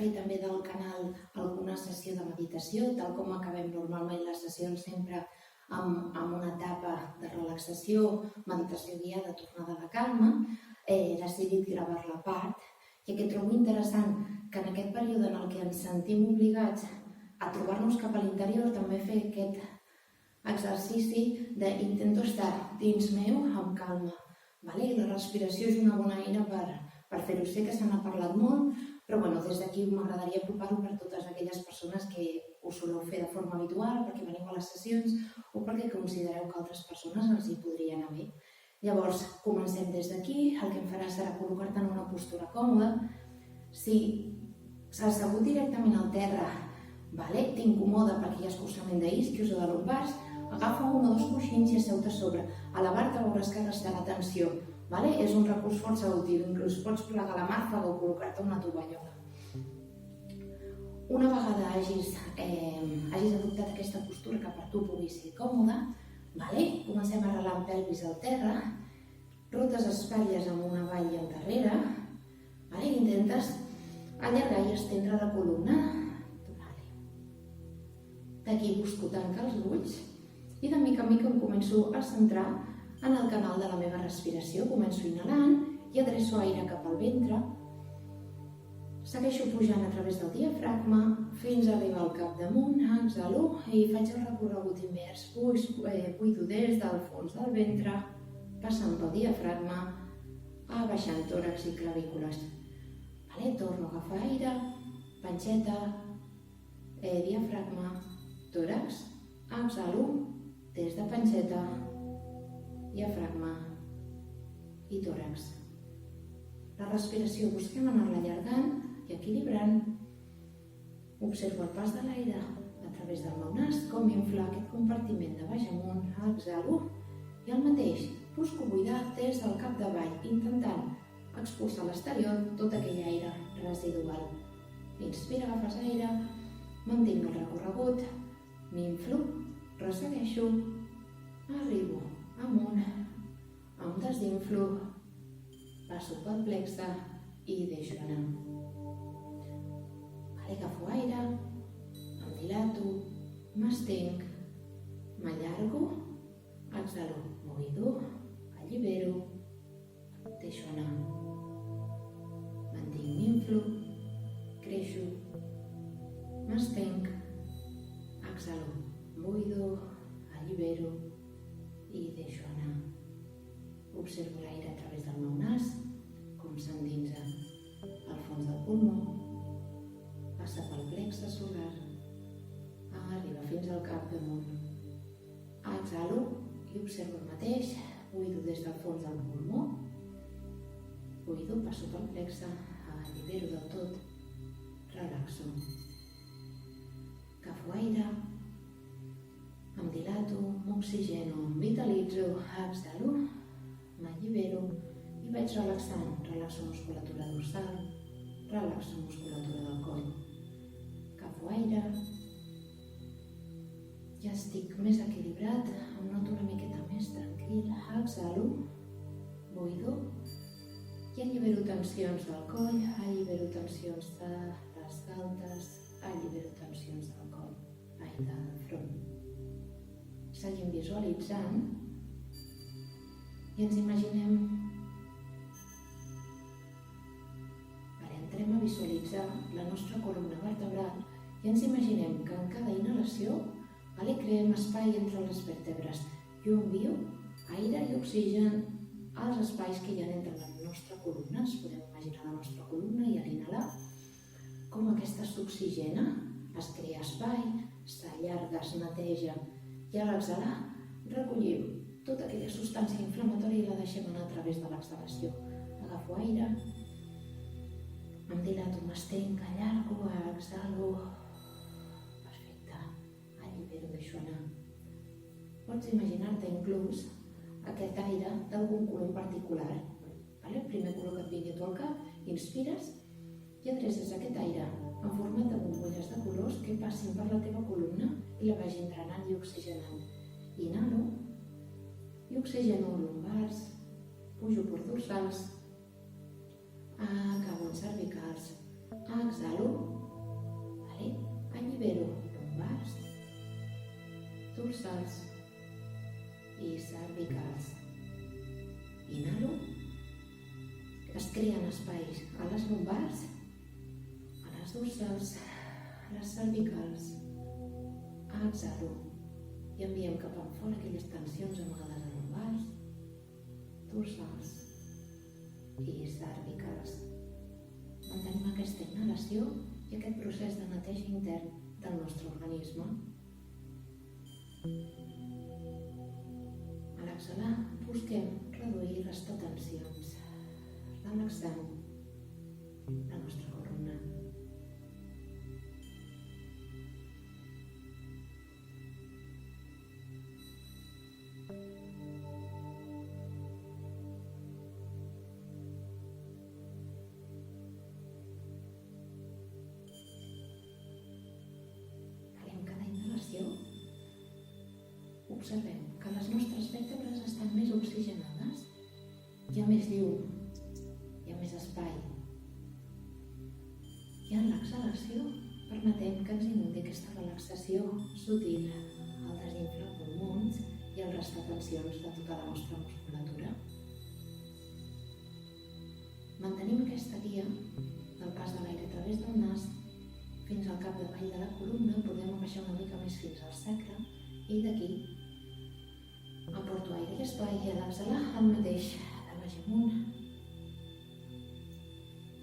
fer també del canal alguna sessió de meditació, tal com acabem normalment les sessions sempre amb una etapa de relaxació, meditació guiada, tornada de calma. He decidit gravar-la a part, i que trobo interessant que en aquest període en el que ens sentim obligats a trobar-nos cap a l'interior també fer aquest exercici d'intento estar dins meu amb calma. I la respiració és una bona eina per fer-ho. Sé que se n'ha parlat molt, però des d'aquí m'agradaria apropar-ho per totes aquelles persones que ho soleu fer de forma habitual, perquè veniu a les sessions o perquè considereu que altres persones els hi podria anar bé. Llavors, comencem des d'aquí. El que em farà serà col·locar-te en una postura còmoda. Si s'ha assegut directament al terra, t'incomoda perquè hi ha escurçament d'isquios o de lumbars, agafa un o dos coixins i asseu-te a sobre. A la barca veuràs que restarà tensió. És un recurs força útil, inclús pots plegar la màrfaga o col·locar-te una tovallola. Una vegada hagis adoptat aquesta postura que per tu pugui ser còmoda, comencem a arrelar en pelvis al terra, rotes espatlles amunt, avall i endarrere, i intentes allargar i estendre la columna. D'aquí busco tancar els ulls i de mica en mica em començo a centrar en el canal de la meva respiració. Començo inhalant i adreço aire cap al ventre. Segueixo pujant a través del diafragma fins a arribar al capdamunt. Exhalo i faig el recorregut invers. Buido des del fons del ventre, passant pel diafragma, abaixant tòrax i clavícules. Torno a agafar aire, panxeta, diafragma, tòrax. Exhalo des de panxeta, diafragma i tòrax. La respiració busquem anar-la allargant i equilibrant. Observo el pas de l'aire a través del meu nas, com infla aquest compartiment de baix amunt. Exhalo i el mateix, busco buidar des del cap d'avall, intentant expulsar a l'exterior tot aquell aire residual. Inspira, agafes aire, mantinc el recorregut, m'inflo, ressegueixo, arribo amunt, em desinflo, passo pel plexe i deixo anar. Agafo aire, em dilato, m'estenc, m'allargo, exhalo, buido, allibero, deixo anar. Mantinc, m'inflo, creixo, m'estenc, exhalo, buido, allibero i deixo anar. Observo l'aire a través del meu nas, com s'endinsa al fons del pulmó, passa pel plexe solar, arriba fins al capdamunt. Exhalo i observo el mateix, buido des del fons del pulmó, buido, passo pel plexe, allibero del tot, relaxo. Agafo aire, em dilato, m'oxigeno, em vitalitzo, exhalo, m'allibero i vaig relaxant. Relaxo musculatura dorsal, relaxo musculatura del coll. Agafo aire, ja estic més equilibrat, em noto una miqueta més tranquil. Exhalo, buido i allibero tensions del coll, allibero tensions de les galtes, allibero tensions del coll, del front. Seguim visualitzant i ens imaginem. Entrem a visualitzar la nostra columna vertebral i ens imaginem que en cada inhalació creem espai entre les vèrtebres. Jo envio aire i oxigen als espais que hi ha entre la nostra columna. Ens podem imaginar la nostra columna i a l'inhalar com aquesta s'oxigena, es crea espai, s'allarga, es neteja. I a l'exhalar recollim tota aquella substància inflamatòria i la deixem anar a través de l'exhalació. Agafo aire, em dilato, m'estenc, allargo, exhalo. Perfecte. Allibero, deixo anar. Pots imaginar-te inclús aquest aire d'algun color particular. El primer color que et vingui a tu al cap, inspires i adreces aquest aire en format de bombolles de colors que passin per la teva columna i la vagin drenant i oxigenant. Inhalo i oxigeno lumbars, pujo per dorsals, acabo en cervicals, exhalo Libero lumbars, dorsals i cervicals. Inhalo. Es creen espais a les lumbars, a les dorsals, a les cervicals. Exhalo i enviem cap enfora aquelles tensions amagades a lumbars, dorsals i cervicals. Mantenim aquesta inhalació i aquest procés de neteja intern del nostre organisme. A l'exhalar, busquem reduir i restar tensions. Relaxem la nostra columna. Observem que les nostres vèrtebres estan més oxigenades, hi ha més llum, hi ha més espai. I en l'exhalació permetem que ens inundi aquesta relaxació sutil al desinflar pulmons i al restar tensions de tota la nostra musculatura. Mantenim aquesta guia del pas de l'aire a través del nas fins al cap de vall de la columna, podem baixar una mica més fins al sacre i d'aquí aporto aire i espai i a l'exhalar el mateix, de baix amunt.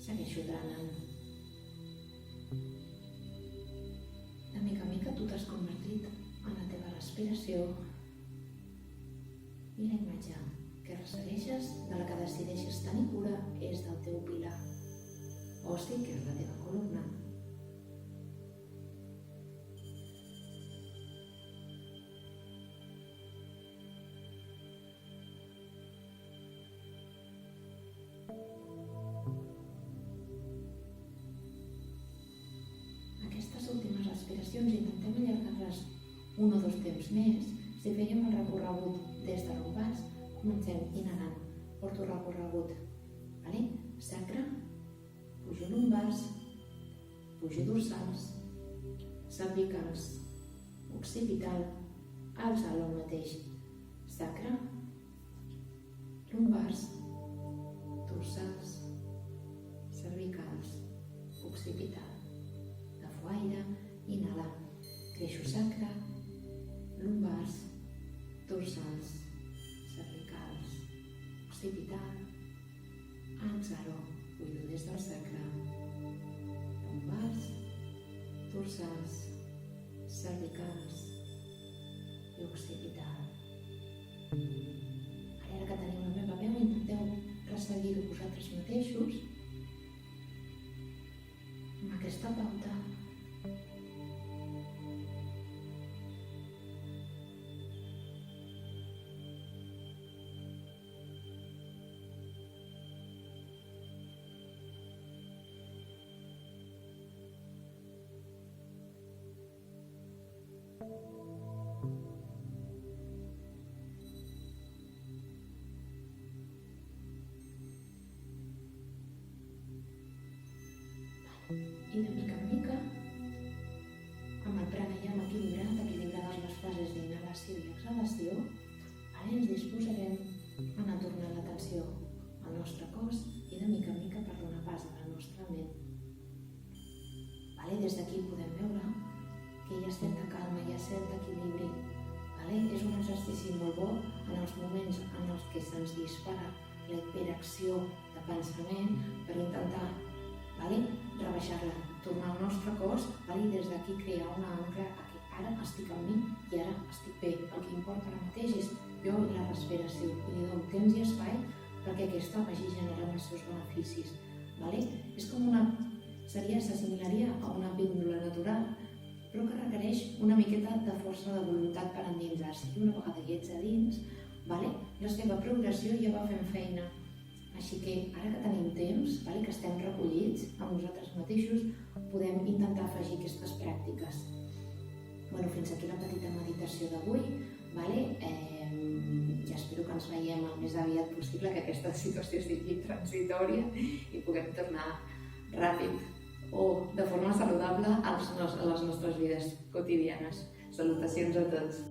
Segueixo drenant. De mica en mica tu t'has convertit en la teva respiració i la imatge que ressegueixes, de la que decideixes tenir cura, és del teu pilar ossi, que és la teva columna. Intentem allargar-les un o dos temps més. Si fèiem el recorregut des de lumbars, comencem inhalant. Porto recorregut. Sacre, pujo lumbars, pujo dorsals, cervicals, occipital, exhalo el mateix. Sacre, lumbars, dorsals, cervicals, occipital. Agafo aire, inhalar. Creixo sacre, lumbars, dorsals, cervicals, occipital. Exhalo, buido des del sacre, lumbars, dorsals, cervicals i occipital. Ara que tenim la meva veu, intenteu resseguir-ho vosaltres mateixos amb aquesta pauta. I de mica en mica, amb el pranayama equilibrades les fases d'inhalació i exhalació, ara ens disposarem a anar tornant l'atenció al nostre cos i de mica en mica per donar pas a la nostra ment. Des d'aquí podem veure que hi ha certa calma, hi ha cert equilibri. És un exercici molt bo en els moments en els que se'ns dispara la hiperacció de pensament per intentar rebaixar-la, tornar al nostre cos i des d'aquí crear una ancla que ara estic amb mi i ara estic bé. El que importa ara mateix és jo i la respiració i li dono temps i espai perquè aquesta vagi generant els seus beneficis. És com s'assimilaria a una píndola natural, però que requereix una miqueta de força de voluntat per endinsar-s'hi. I una vegada hi ets a dins, la seva progressió ja va fent feina. Així que ara que tenim temps, que estem recollits amb nosaltres mateixos, podem intentar afegir aquestes pràctiques. Fins aquí la petita meditació d'avui. Ja espero que ens veiem el més aviat possible, que aquesta situació sigui transitòria i puguem tornar ràpid o de forma saludable a les nostres nostres vides quotidianes. Salutacions a tots.